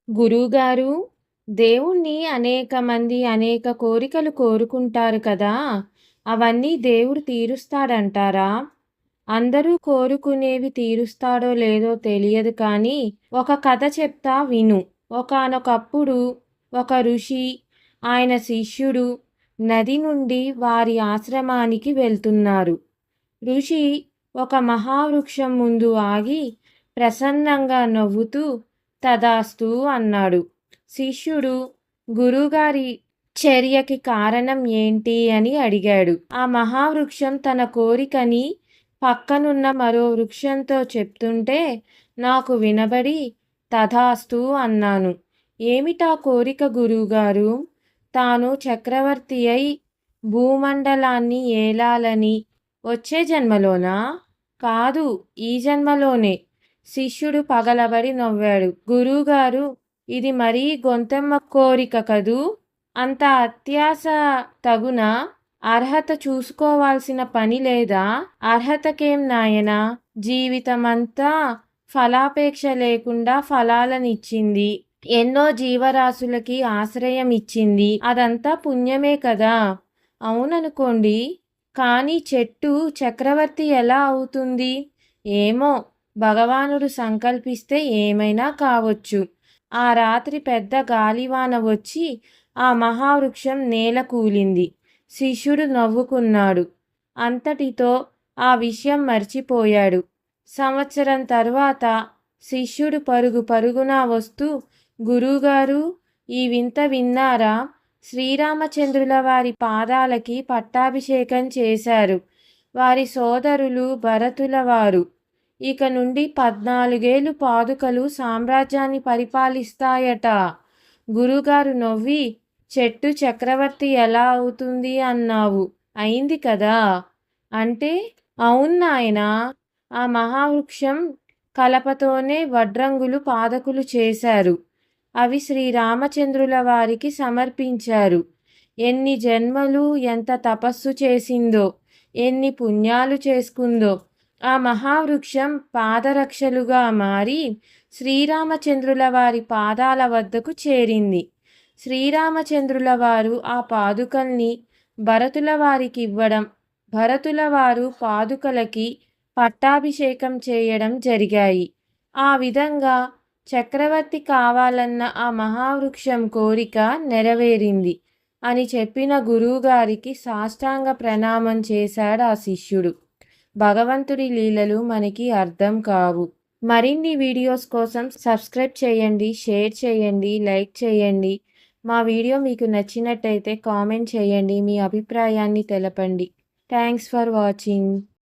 గురువుగారు, దేవుణ్ణి అనేక మంది అనేక కోరికలు కోరుకుంటారు కదా! అవన్నీ దేవుడు తీరుస్తాడంటారా? అందరూ కోరుకునేవి తీరుస్తాడో లేదో తెలియదు కానీ, ఒక కథ చెప్తా విను. ఒకానొకప్పుడు ఒక ఋషి, ఆయన శిష్యుడు నది నుండి వారి ఆశ్రమానికి వెళ్తున్నారు. ఋషి ఒక మహావృక్షం ముందు ఆగి ప్రసన్నంగా నవ్వుతూ తదాస్తు అన్నాడు. శిష్యుడు గురువుగారి చర్యకి కారణం ఏంటి అని అడిగాడు. ఆ మహావృక్షం తన కోరికని పక్కనున్న మరో వృక్షంతో చెప్తుంటే నాకు వినబడి తథాస్తు అన్నాను. ఏమిటా కోరిక గురువుగారు? తాను చక్రవర్తి అయి భూమండలాన్ని ఏలాలని. వచ్చే జన్మలోనా? కాదు, ఈ జన్మలోనే. శిష్యుడు పగలబడి నవ్వాడు. గురువుగారు, ఇది మరీ గొంతెమ్మ కోరిక కదూ! అంత అత్యాశ తగునా? అర్హత చూసుకోవాల్సిన పని లేదా? అర్హతకేం నాయనా, జీవితమంతా ఫలాపేక్ష లేకుండా ఫలాలనిచ్చింది. ఎన్నో జీవరాశులకి ఆశ్రయం ఇచ్చింది. అదంతా పుణ్యమే కదా! అవుననుకోండి. కానీ చెట్టు చక్రవర్తి ఎలా అవుతుంది? ఏమో, భగవానుడు సంకల్పిస్తే ఏమైనా కావచ్చు. ఆ రాత్రి పెద్ద గాలివాన వచ్చి ఆ మహావృక్షం నేల కూలింది. శిష్యుడు నవ్వుకున్నాడు. అంతటితో ఆ విషయం మర్చిపోయాడు. సంవత్సరం తర్వాత శిష్యుడు పరుగు పరుగున వస్తూ, గురువుగారు, ఈ వింత విన్నారా? శ్రీరామచంద్రుల వారి పాదాలకి పట్టాభిషేకం చేశారు. వారి సోదరులు భరతుల వారు. ఇక నుండి 14 ఏళ్ళు పాదుకలు సామ్రాజ్యాన్ని పరిపాలిస్తాయట. గురుగారు నవ్వి, చెట్టు చక్రవర్తి ఎలా అవుతుంది అన్నావు. అయింది కదా! అంటే? అవును నాయనా. ఆ మహావృక్షం కలపతోనే వడ్రంగులు పాదకులు చేశారు. అవి శ్రీరామచంద్రుల వారికి సమర్పించారు. ఎన్ని జన్మలు ఎంత తపస్సు చేసిందో, ఎన్ని పుణ్యాలు చేసుకుందో. ఆ మహావృక్షం పాదరక్షలుగా మారి శ్రీరామచంద్రుల వారి పాదాల వద్దకు చేరింది. శ్రీరామచంద్రుల వారు ఆ పాదుకల్ని భరతుల వారికి ఇవ్వడం, భరతుల వారు పాదుకలకి పట్టాభిషేకం చేయడం జరిగాయి. ఆ విధంగా చక్రవర్తి కావాలన్న ఆ మహావృక్షం కోరిక నెరవేరింది అని చెప్పిన గురువుగారికి సాష్టాంగ ప్రణామం చేశాడు ఆ శిష్యుడు. భగవంతుడి లీలలు మనకి అర్థం కావు. మరిన్ని వీడియోస్ కోసం సబ్స్క్రైబ్ చేయండి, షేర్ చేయండి, లైక్ చేయండి. మా వీడియో మీకు నచ్చినట్టయితే కామెంట్ చేయండి, మీ అభిప్రాయాన్ని తెలపండి. Thanks for watching.